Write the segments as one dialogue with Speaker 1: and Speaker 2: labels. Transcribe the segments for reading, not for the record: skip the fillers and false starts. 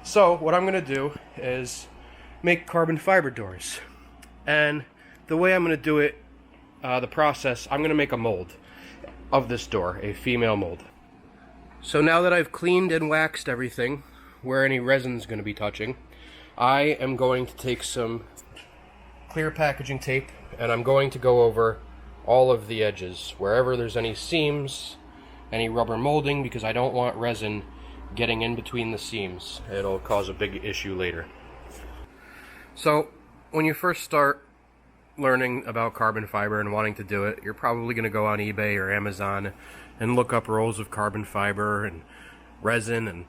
Speaker 1: So what I'm going to do is make carbon fiber doors. And the way I'm going to do it, the process, I'm going to make a mold of this door, a female mold. So now that I've cleaned and waxed everything, where any resin's going to be touching, I am going to take some clear packaging tape and I'm going to go over all of the edges, wherever there's any seams, any rubber molding, because I don't want resin getting in between the seams. It'll cause a big issue later. So when you first start learning about carbon fiber and wanting to do it, you're probably going to go on eBay or Amazon and look up rolls of carbon fiber and resin, and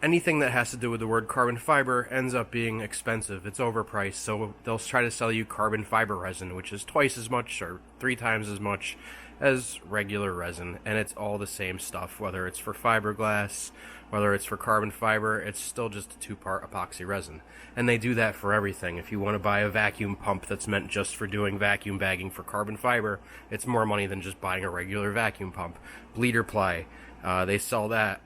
Speaker 1: anything that has to do with the word carbon fiber ends up being expensive. It's overpriced, so they'll try to sell you carbon fiber resin, which is twice as much or 3 times as much as regular resin, and it's all the same stuff. Whether it's for fiberglass, whether it's for carbon fiber, it's still just a 2-part epoxy resin. And they do that for everything. If you want to buy a vacuum pump that's meant just for doing vacuum bagging for carbon fiber, it's more money than just buying a regular vacuum pump. Bleeder ply, they sell that.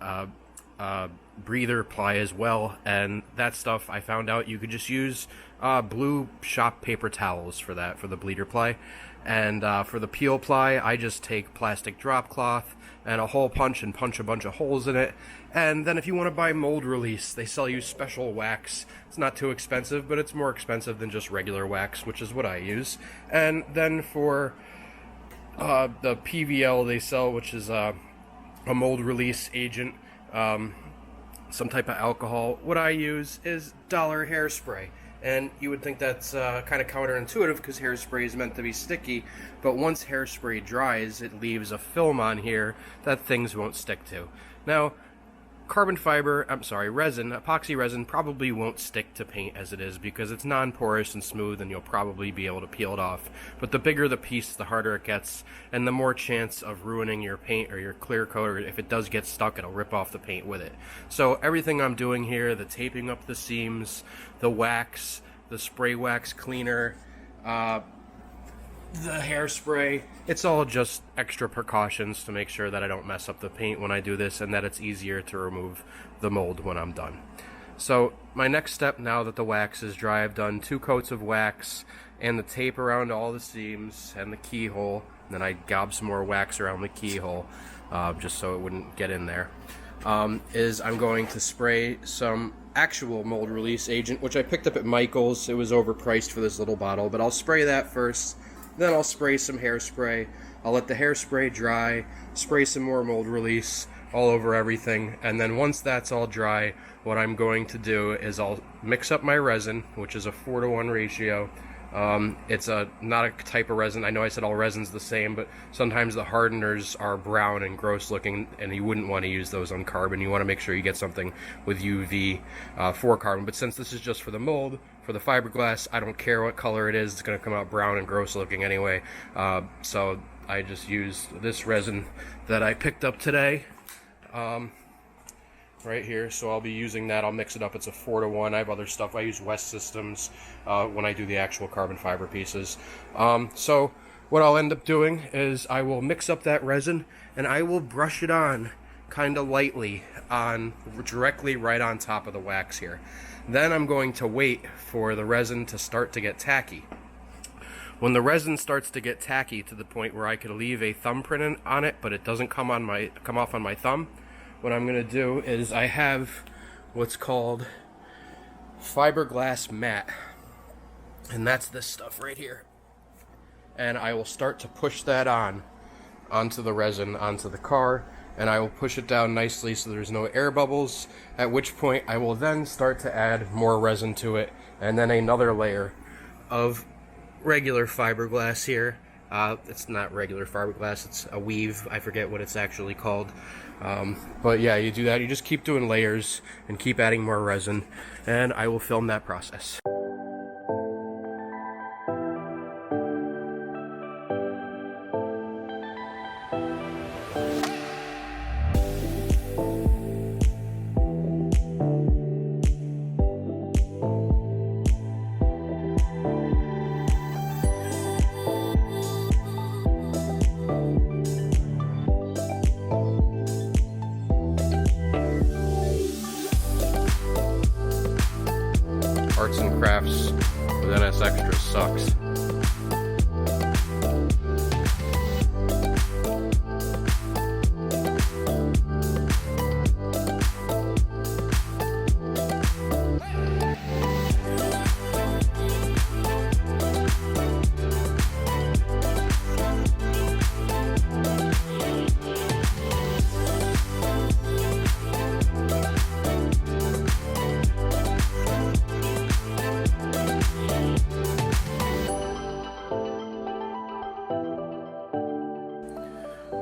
Speaker 1: Breather ply as well, and that stuff, I found out you could just use blue shop paper towels for that, for the bleeder ply. And for the peel ply, I just take plastic drop cloth and a hole punch and punch a bunch of holes in it. And then if you want to buy mold release, they sell you special wax. It's not too expensive, but it's more expensive than just regular wax, which is what I use. And then for the PVL they sell, which is a mold release agent, some type of alcohol, what I use is Dollar hairspray. And you would think that's kind of counterintuitive because hairspray is meant to be sticky, but once hairspray dries, it leaves a film on here that things won't stick to. Now, resin, epoxy resin probably won't stick to paint as it is because it's non-porous and smooth, and you'll probably be able to peel it off. But the bigger the piece, the harder it gets, and the more chance of ruining your paint or your clear coat, or if it does get stuck, it'll rip off the paint with it. So everything I'm doing here, the taping up the seams, the wax, the spray wax cleaner, the hairspray, it's all just extra precautions to make sure that I don't mess up the paint when I do this, and that it's easier to remove the mold when I'm done. So my next step, now that the wax is dry, I've done 2 coats of wax and the tape around all the seams and the keyhole, and then I gob some more wax around the keyhole just so it wouldn't get in there, is I'm going to spray some actual mold release agent, which I picked up at Michael's. It was overpriced for this little bottle, but I'll spray that first. Then I'll spray some hairspray. I'll let the hairspray dry, spray some more mold release all over everything, and then once that's all dry, what I'm going to do is I'll mix up my resin, which is a 4-to-1 ratio. It's not a type of resin. I know I said all resin's the same, but sometimes the hardeners are brown and gross looking, and you wouldn't want to use those on carbon. You want to make sure you get something with UV for carbon. But since this is just for the mold, for the fiberglass, I don't care what color it is. It's going to come out brown and gross looking anyway. So I just use this resin that I picked up today. Right here, so I'll be using that. I'll mix it up. It's a 4-to-1. I have other stuff. I use West Systems when I do the actual carbon fiber pieces. So what I'll end up doing is I will mix up that resin and I will brush it on kind of lightly directly right on top of the wax here. Then I'm going to wait for the resin to start to get tacky. When the resin starts to get tacky to the point where I could leave a thumbprint on it, but it doesn't come off on my thumb, what I'm going to do is I have what's called fiberglass mat, and that's this stuff right here. And I will start to push that onto the resin, onto the car, and I will push it down nicely so there's no air bubbles, at which point I will then start to add more resin to it, and then another layer of regular fiberglass here. It's not regular fiberglass, it's a weave. I forget what it's actually called. But yeah, you do that. You just keep doing layers and keep adding more resin, and I will film that process. Arts and crafts with NS Extras sucks.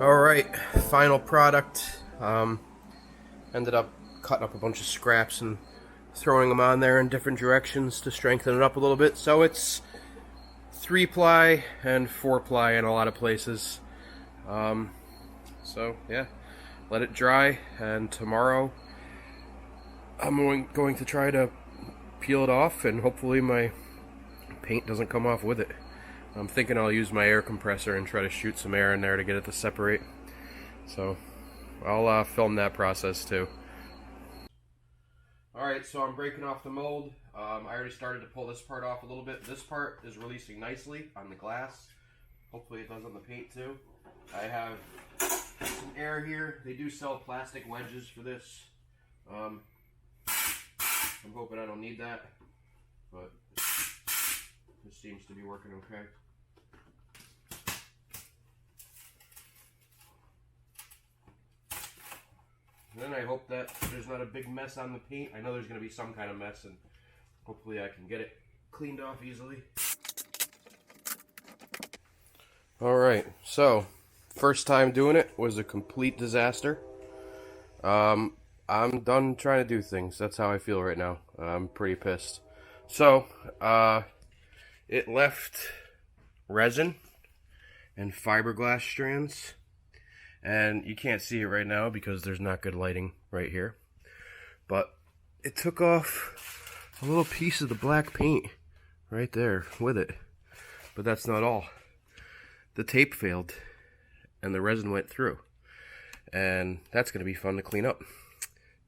Speaker 1: Alright, final product. Ended up cutting up a bunch of scraps and throwing them on there in different directions to strengthen it up a little bit. So it's 3-ply and 4-ply in a lot of places. So yeah, let it dry, and tomorrow I'm going to try to peel it off, and hopefully my paint doesn't come off with it. I'm thinking I'll use my air compressor and try to shoot some air in there to get it to separate. So I'll film that process too. Alright, so I'm breaking off the mold. I already started to pull this part off a little bit. This part is releasing nicely on the glass. Hopefully it does on the paint too. I have some air here. They do sell plastic wedges for this. I'm hoping I don't need that, but this seems to be working okay. And then I hope that there's not a big mess on the paint. I know there's going to be some kind of mess, and hopefully I can get it cleaned off easily. Alright, so first time doing it was a complete disaster. I'm done trying to do things. That's how I feel right now. I'm pretty pissed. So, it left resin and fiberglass strands. And you can't see it right now because there's not good lighting right here. But it took off a little piece of the black paint right there with it. But that's not all. The tape failed and the resin went through. And that's going to be fun to clean up.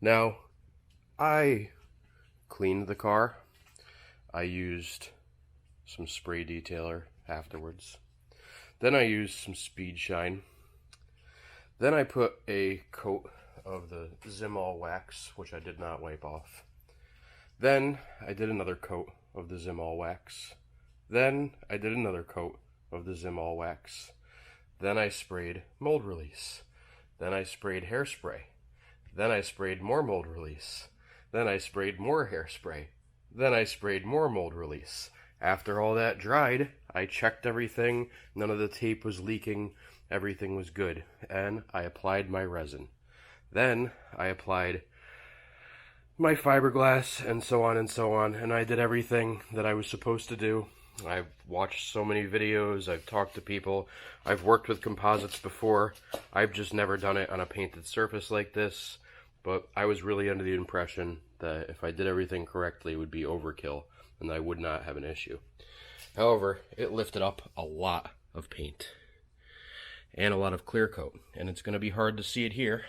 Speaker 1: Now, I cleaned the car. I used some spray detailer afterwards. Then I used some Speed Shine. Then I put a coat of the Zimall wax, which I did not wipe off. Then I did another coat of the Zimall wax. Then I did another coat of the Zimall wax. Then I sprayed mold release. Then I sprayed hairspray. Then I sprayed more mold release. Then I sprayed more hairspray. Then I sprayed more mold release. After all that dried, I checked everything. None of the tape was leaking. Everything was good. And I applied my resin. Then I applied my fiberglass and so on and so on. And I did everything that I was supposed to do. I've watched so many videos. I've talked to people. I've worked with composites before. I've just never done it on a painted surface like this. But I was really under the impression that if I did everything correctly, it would be overkill and I would not have an issue. However, it lifted up a lot of paint and a lot of clear coat, and it's going to be hard to see it here,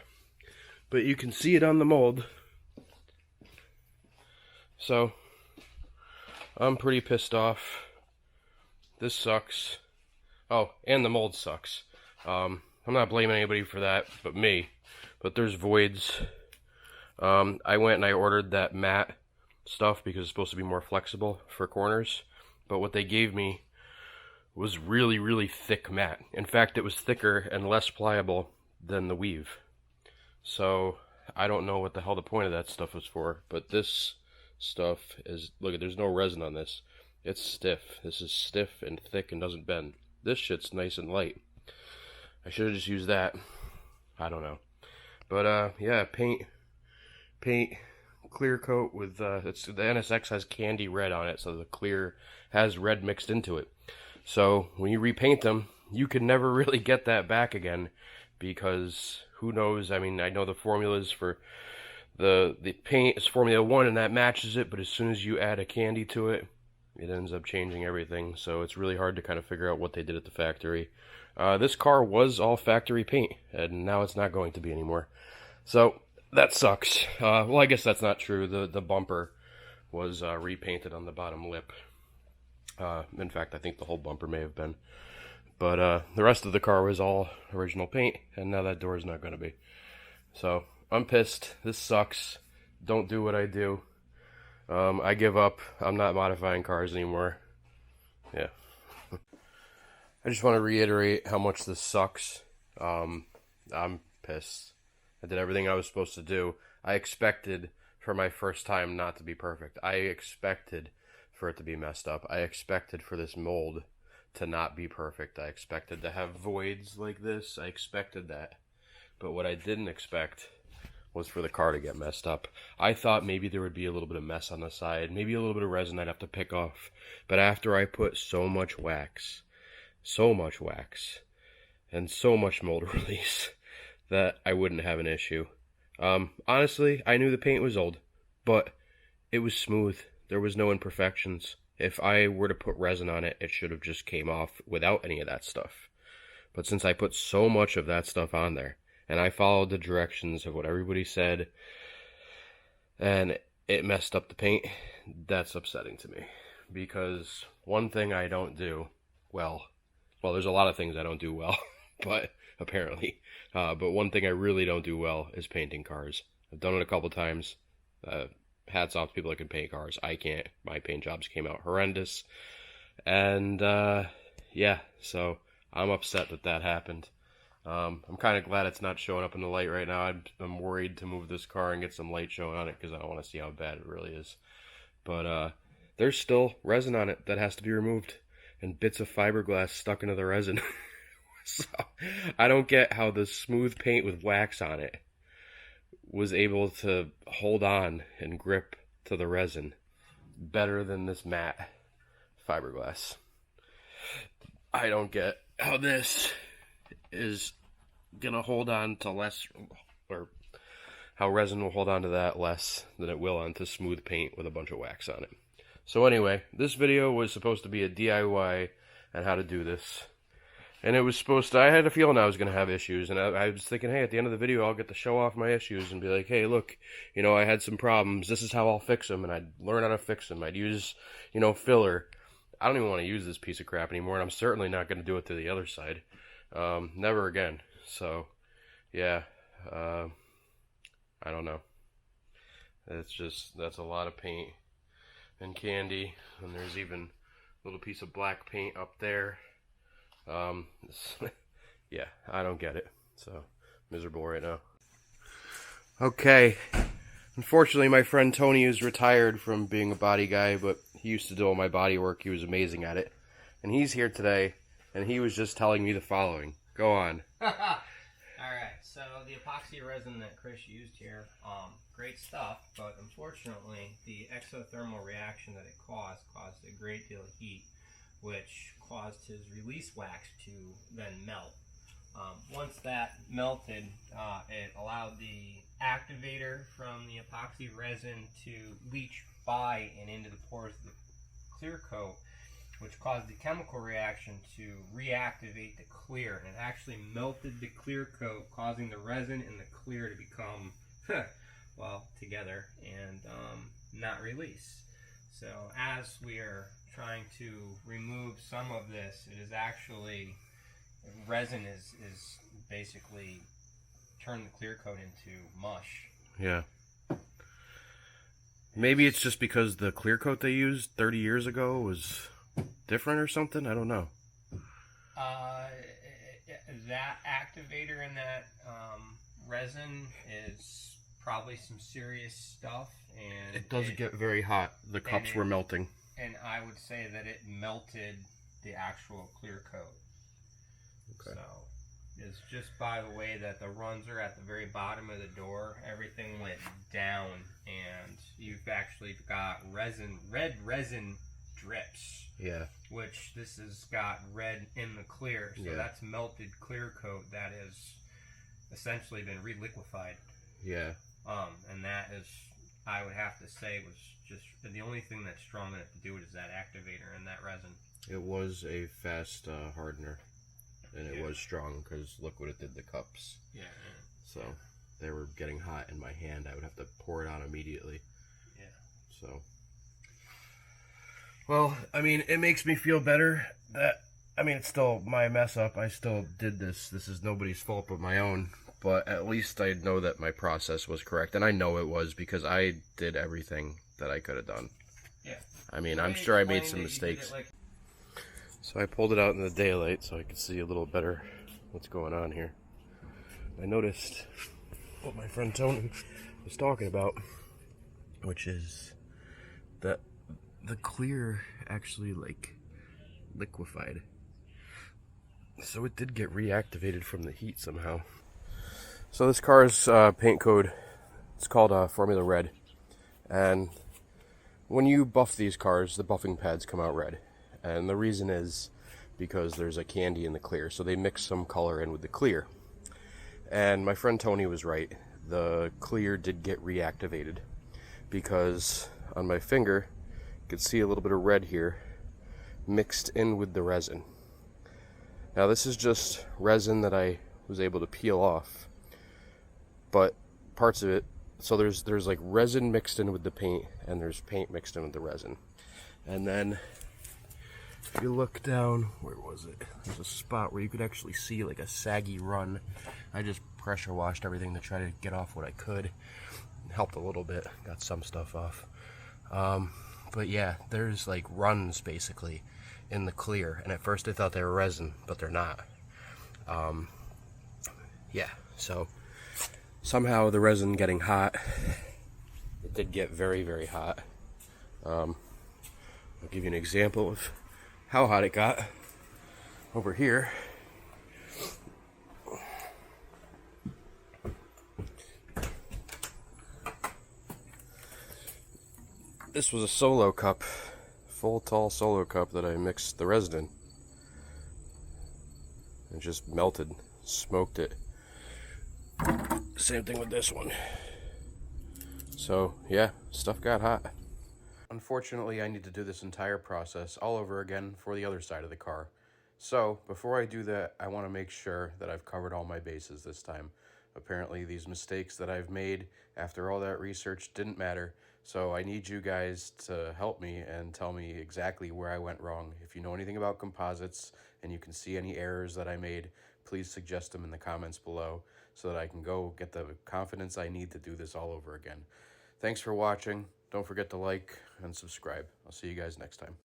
Speaker 1: but you can see it on the mold. So I'm pretty pissed off. This sucks. Oh, and the mold sucks. I'm not blaming anybody for that but me, but there's voids. I went and I ordered that matte stuff because it's supposed to be more flexible for corners, but what they gave me was really, really thick matte. In fact, it was thicker and less pliable than the weave. So I don't know what the hell the point of that stuff was for, but this stuff is, look, there's no resin on this. It's stiff. This is stiff and thick and doesn't bend. This shit's nice and light. I should have just used that. I don't know. But yeah, paint clear coat with it's the NSX has candy red on it, so the clear has red mixed into it. So when you repaint them, you can never really get that back again, because who knows? I mean, I know the formulas for the paint is Formula 1 and that matches it, but as soon as you add a candy to it, it ends up changing everything. So it's really hard to kind of figure out what they did at the factory. This car was all factory paint, and now it's not going to be anymore. So that sucks. Well, I guess that's not true. The bumper was repainted on the bottom lip. In fact, I think the whole bumper may have been. But the rest of the car was all original paint, and now that door is not going to be. So I'm pissed. This sucks. Don't do what I do. I give up. I'm not modifying cars anymore. Yeah. I just want to reiterate how much this sucks. I'm pissed. I did everything I was supposed to do. I expected for my first time not to be perfect. I expected for it to be messed up. I expected for this mold to not be perfect. I expected to have voids like this. I expected that. But what I didn't expect was for the car to get messed up. I thought maybe there would be a little bit of mess on the side, maybe a little bit of resin I'd have to pick off. But after I put so much wax, and so much mold release, that I wouldn't have an issue. Honestly, I knew the paint was old, but it was smooth. There was no imperfections. If I were to put resin on it, it should have just came off without any of that stuff. But since I put so much of that stuff on there, and I followed the directions of what everybody said, and it messed up the paint, that's upsetting to me. Because one thing I don't do well, there's a lot of things I don't do well, but apparently. But one thing I really don't do well is painting cars. I've done it a couple times. Hats off to people that can paint cars. I can't. My paint jobs came out horrendous. And, yeah, so I'm upset that happened. I'm kind of glad it's not showing up in the light right now. I'm worried to move this car and get some light showing on it because I don't want to see how bad it really is. But there's still resin on it that has to be removed and bits of fiberglass stuck into the resin. So I don't get how the smooth paint with wax on it was able to hold on and grip to the resin better than this matte fiberglass. I don't get how this is gonna hold on to less, or how resin will hold on to that less than it will onto smooth paint with a bunch of wax on it. So anyway, this video was supposed to be a DIY on how to do this. And it was supposed to, I had a feeling I was going to have issues, and I was thinking, hey, at the end of the video, I'll get to show off my issues and be like, hey, look, you know, I had some problems, this is how I'll fix them, and I'd learn how to fix them. I'd use, you know, filler. I don't even want to use this piece of crap anymore, and I'm certainly not going to do it to the other side. Never again. So, yeah, I don't know. It's just, that's a lot of paint and candy, and there's even a little piece of black paint up there. Yeah, I don't get it. So, miserable right now. Okay. Unfortunately, my friend Tony is retired from being a body guy, but he used to do all my body work. He was amazing at it. And he's here today, and he was just telling me the following. Go on.
Speaker 2: Alright, so the epoxy resin that Chris used here, great stuff, but unfortunately, the exothermal reaction that it caused a great deal of heat, which caused his release wax to then melt. Once that melted, it allowed the activator from the epoxy resin to leach by and into the pores of the clear coat, which caused the chemical reaction to reactivate the clear. And it actually melted the clear coat, causing the resin and the clear to become, well, together and not release. So as we are trying to remove some of this, it is actually, resin is basically turned the clear coat into mush.
Speaker 1: Yeah. Maybe it's just because the clear coat they used 30 years ago was different or something? I don't know.
Speaker 2: That activator in that resin is probably some serious stuff. And
Speaker 1: it does get very hot. The cups were melting.
Speaker 2: And I would say that it melted the actual clear coat. Okay. So it's just by the way that the runs are at the very bottom of the door, everything went down, and you've actually got red resin drips.
Speaker 1: Yeah.
Speaker 2: Which this has got red in the clear, so yeah. That's melted clear coat that has essentially been reliquefied.
Speaker 1: Yeah.
Speaker 2: And that is, I would have to say, was just the only thing that's strong enough to do it is that activator and that resin.
Speaker 1: It was a fast hardener, and it was strong because look what it did to the cups.
Speaker 2: Yeah.
Speaker 1: So they were getting hot in my hand. I would have to pour it on immediately.
Speaker 2: Yeah.
Speaker 1: So Well, I mean, it makes me feel better that, I mean, it's still my mess up. I still did this. This is nobody's fault but my own. But at least I know that my process was correct. And I know it was because I did everything that I could have done.
Speaker 2: Yeah.
Speaker 1: I mean, I'm sure I made some mistakes. So I pulled it out in the daylight so I could see a little better what's going on here. I noticed what my friend Tony was talking about, which is that the clear actually like liquefied. So it did get reactivated from the heat somehow. So this car's paint code, it's called Formula Red. And when you buff these cars, the buffing pads come out red. And the reason is because there's a candy in the clear. So they mix some color in with the clear. And my friend Tony was right. The clear did get reactivated because on my finger, you could see a little bit of red here mixed in with the resin. Now this is just resin that I was able to peel off, but parts of it, so there's like resin mixed in with the paint and there's paint mixed in with the resin. And then if you look down, where was it? There's a spot where you could actually see like a saggy run. I just pressure washed everything to try to get off what I could. Helped a little bit, got some stuff off. But yeah, there's like runs basically in the clear. And at first I thought they were resin, but they're not. Yeah, so somehow the resin getting hot, it did get very, very hot. I'll give you an example of how hot it got over here. This was a solo cup, full tall solo cup that I mixed the resin in. It just melted, smoked it. Same thing with this one. So yeah, stuff got hot. Unfortunately, I need to do this entire process all over again for the other side of the car. So before I do that, I want to make sure that I've covered all my bases this time. Apparently these mistakes that I've made after all that research didn't matter. So I need you guys to help me and tell me exactly where I went wrong. If you know anything about composites and you can see any errors that I made, please suggest them in the comments below so that I can go get the confidence I need to do this all over again. Thanks for watching. Don't forget to like and subscribe. I'll see you guys next time.